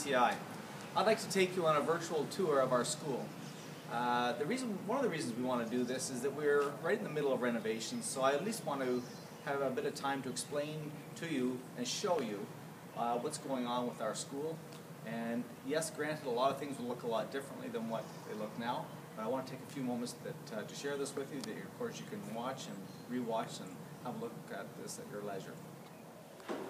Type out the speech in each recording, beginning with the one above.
PDCI. I'd like to take you on a virtual tour of our school. One of the reasons we want to do this is that we're right in the middle of renovations, so I at least want to have a bit of time to explain to you and show you what's going on with our school. And yes, granted, a lot of things will look a lot differently than what they look now, but I want to take a few moments to share this with you that of course you can watch and re-watch and have a look at this at your leisure.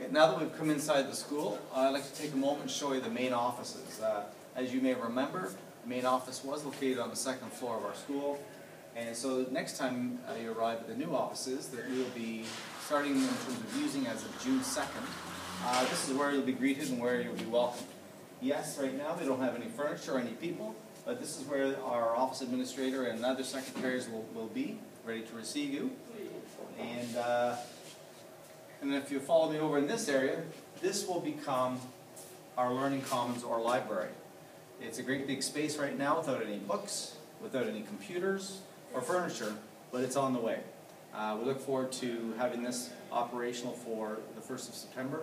Okay, now that we've come inside the school, I'd like to take a moment and show you the main offices. As you may remember, the main office was located on the second floor of our school, and so next time you arrive at the new offices that we'll be starting in terms of using as of June 2nd, this is where you'll be greeted and where you'll be welcomed. Yes, right now they don't have any furniture or any people, but this is where our office administrator and other secretaries will be, ready to receive you. And if you follow me over in this area, this will become our learning commons or library. It's a great big space right now without any books, without any computers or furniture, but it's on the way. We look forward to having this operational for the 1st of September.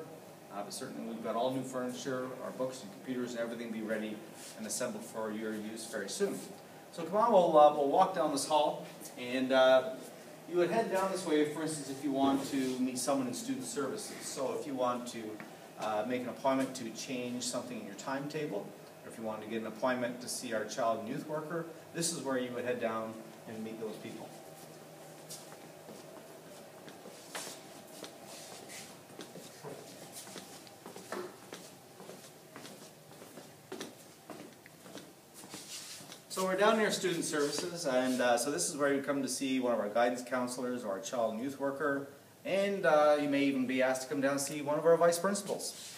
But certainly we've got all new furniture, our books and computers and everything be ready and assembled for your use very soon. So come on, we'll walk down this hall, and you would head down this way, for instance, if you want to meet someone in student services. So if you want to make an appointment to change something in your timetable, or if you want to get an appointment to see our child and youth worker, this is where you would head down and meet those people. So we're down near student services, and so this is where you come to see one of our guidance counselors or our child and youth worker, and you may even be asked to come down and see one of our vice principals.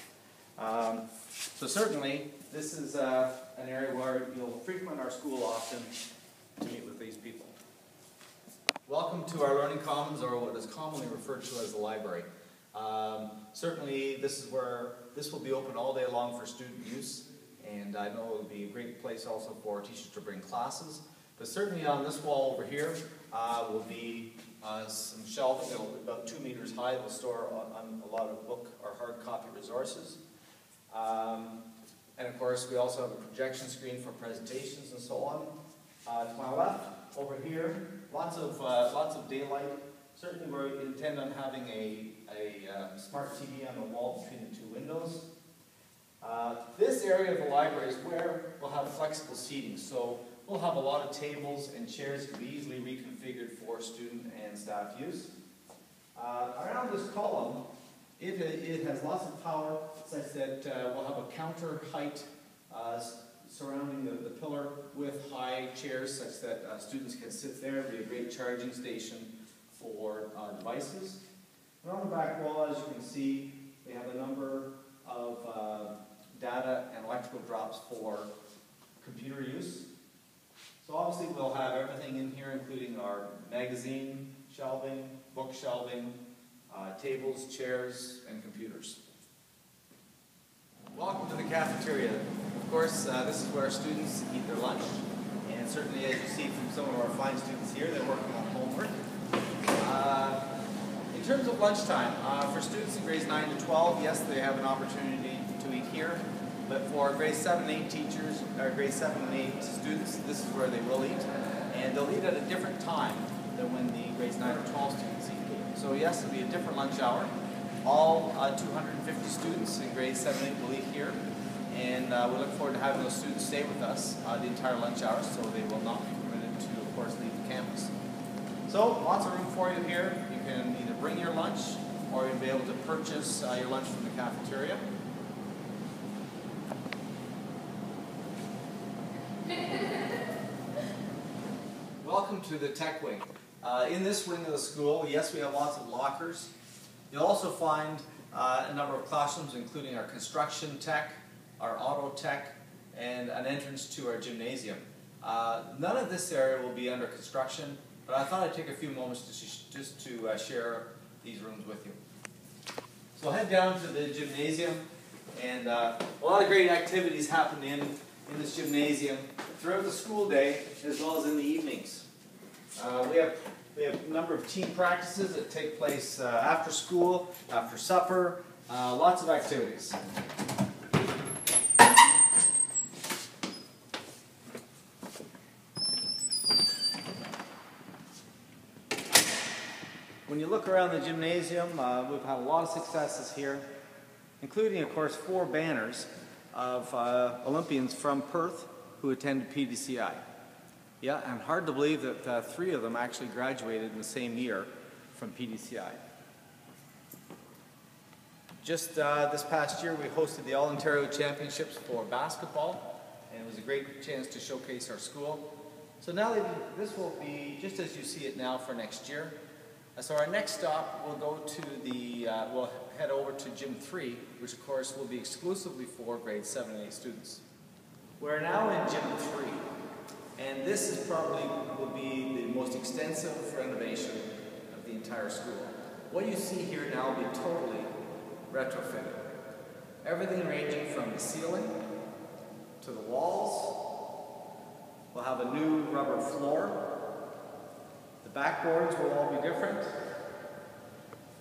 So certainly this is an area where you'll frequent our school often to meet with these people. Welcome to our learning commons, or what is commonly referred to as the library. Certainly this is where this will be open all day long for student use. And I know it will be a great place also for teachers to bring classes. But certainly on this wall over here will be some shelving that will be about 2 meters high. It will store on a lot of book or hard copy resources. And of course we also have a projection screen for presentations and so on. To my left, over here, lots of daylight. Certainly we intend on having a smart TV on the wall between the 2 windows. This area of the library is where we'll have flexible seating, so we'll have a lot of tables and chairs that can be easily reconfigured for student and staff use. Around this column, it has lots of power such that we'll have a counter height surrounding the pillar with high chairs such that students can sit there. It'll be a great charging station for devices. And on the back wall, as you can see, we have a number of data and electrical drops for computer use. So obviously we'll have everything in here, including our magazine shelving, book shelving, tables, chairs, and computers. Welcome to the cafeteria. Of course, this is where our students eat their lunch, and certainly as you see from some of our fine students here, they're working on homework. In terms of lunchtime, for students in grades 9 to 12, yes, they have an opportunity to eat here, but for grades 7 and 8 teachers, or grades 7 and 8 students, this is where they will eat, and they'll eat at a different time than when the grades 9 or 12 students eat. So yes, it'll be a different lunch hour. All 250 students in grades 7 and 8 will eat here, and we look forward to having those students stay with us the entire lunch hour, so they will not be permitted to, of course, leave the campus. So lots of room for you here. You can either bring your lunch, or you'll be able to purchase your lunch from the cafeteria. Welcome to the tech wing. In this wing of the school, yes, we have lots of lockers. You'll also find a number of classrooms, including our construction tech, our auto tech, and an entrance to our gymnasium. None of this area will be under construction, but I thought I'd take a few moments just to share these rooms with you. So head down to the gymnasium, and a lot of great activities happen in this gymnasium throughout the school day as well as in the evenings. We have a number of team practices that take place after school, after supper, lots of activities. When you look around the gymnasium, we've had a lot of successes here, including, of course, 4 banners of Olympians from Perth who attended PDCI. Yeah, and hard to believe that 3 of them actually graduated in the same year from PDCI. Just this past year, we hosted the All-Ontario Championships for basketball, and it was a great chance to showcase our school. So now this will be just as you see it now for next year. So our next stop, we'll go to we'll head over to Gym 3, which of course will be exclusively for grades 7 and 8 students. We're now in Gym 3, and this is probably will be the most extensive renovation of the entire school. What you see here now will be totally retrofitted. Everything ranging from the ceiling to the walls. We'll have a new rubber floor. The backboards will all be different.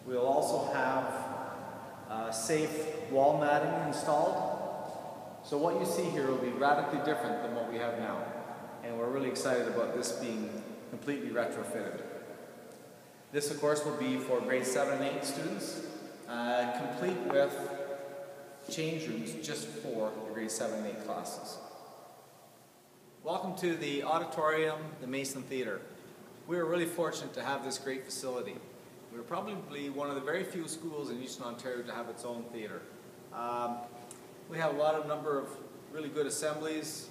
We'll also have safe wall matting installed. So what you see here will be radically different than what we have now. And we're really excited about this being completely retrofitted. This, of course, will be for grade 7 and 8 students, complete with change rooms just for the grade 7 and 8 classes. Welcome to the auditorium, the Mason Theatre. We are really fortunate to have this great facility. We're probably one of the very few schools in Eastern Ontario to have its own theatre. We have a number of really good assemblies,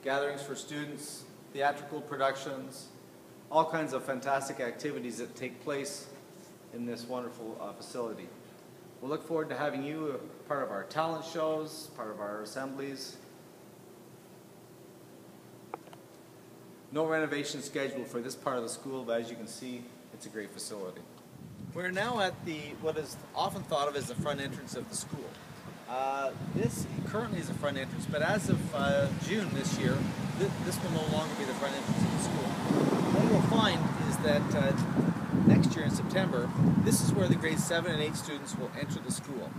gatherings for students, theatrical productions, all kinds of fantastic activities that take place in this wonderful facility. We'll look forward to having you part of our talent shows, part of our assemblies. No renovation scheduled for this part of the school, but as you can see, it's a great facility. We're now at what is often thought of as the front entrance of the school. This currently is the front entrance, but as of June this year, this will no longer be the front entrance of the school. What we'll find is that next year in September, this is where the grade 7 and 8 students will enter the school.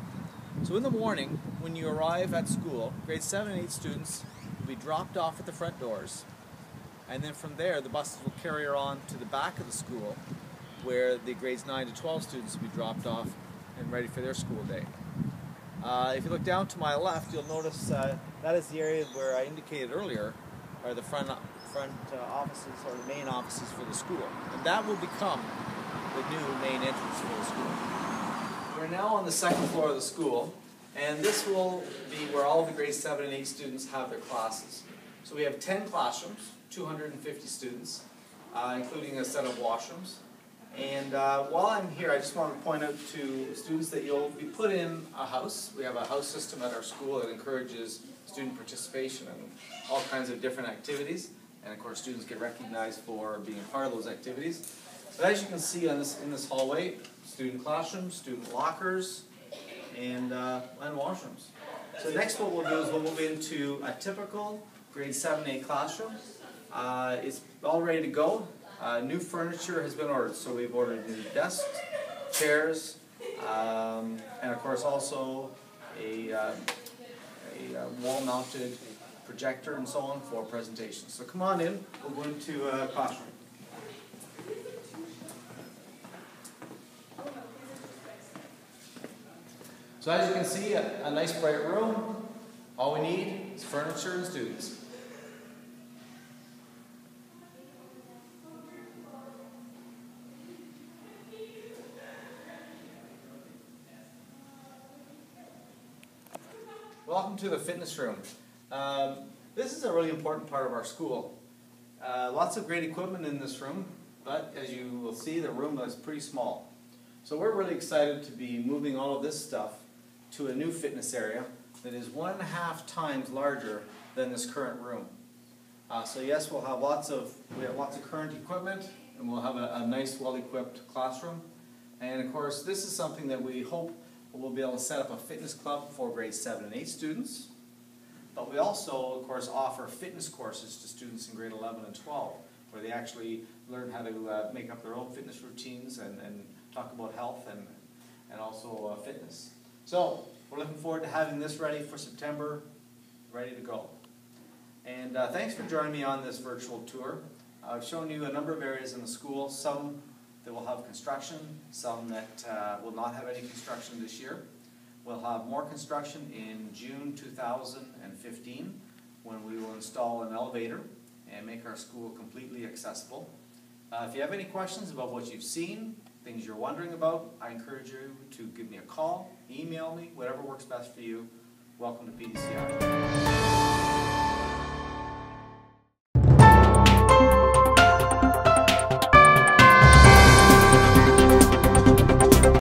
So in the morning, when you arrive at school, grade 7 and 8 students will be dropped off at the front doors. And then from there, the buses will carry her on to the back of the school, where the grades 9 to 12 students will be dropped off and ready for their school day. If you look down to my left, you'll notice that is the area where I indicated earlier are the front offices, or the main offices for the school. And that will become the new main entrance for the school. We're now on the 2nd floor of the school, and this will be where all the grade 7 and 8 students have their classes. So we have 10 classrooms, 250 students, including a set of washrooms. And while I'm here, I just want to point out to students that you'll be put in a house. We have a house system at our school that encourages student participation in all kinds of different activities. And of course, students get recognized for being a part of those activities. But as you can see in this hallway, student classrooms, student lockers, and washrooms. So next what we'll do is we'll move into a typical grade 7-8 classroom. It's all ready to go. New furniture has been ordered, so we've ordered new desks, chairs, and of course also a wall-mounted projector and so on for presentations. So come on in, we'll go into a classroom. So as you can see, a nice bright room. All we need is furniture and students. Welcome to the fitness room. This is a really important part of our school. Lots of great equipment in this room, but as you will see, the room is pretty small. So we're really excited to be moving all of this stuff to a new fitness area that is 1.5 times larger than this current room. So yes, we have lots of current equipment, and we'll have a nice, well-equipped classroom. And of course, this is something that we hope we'll be able to set up a fitness club for grades 7 and 8 students. But we also, of course, offer fitness courses to students in grade 11 and 12, where they actually learn how to make up their own fitness routines and talk about health and also fitness. So we're looking forward to having this ready for September, ready to go. And thanks for joining me on this virtual tour. I've shown you a number of areas in the school, some that will have construction, some that will not have any construction this year. We'll have more construction in June 2015 when we will install an elevator and make our school completely accessible. If you have any questions about what you've seen, things you're wondering about, I encourage you to give me a call, email me, whatever works best for you. Welcome to PDCI.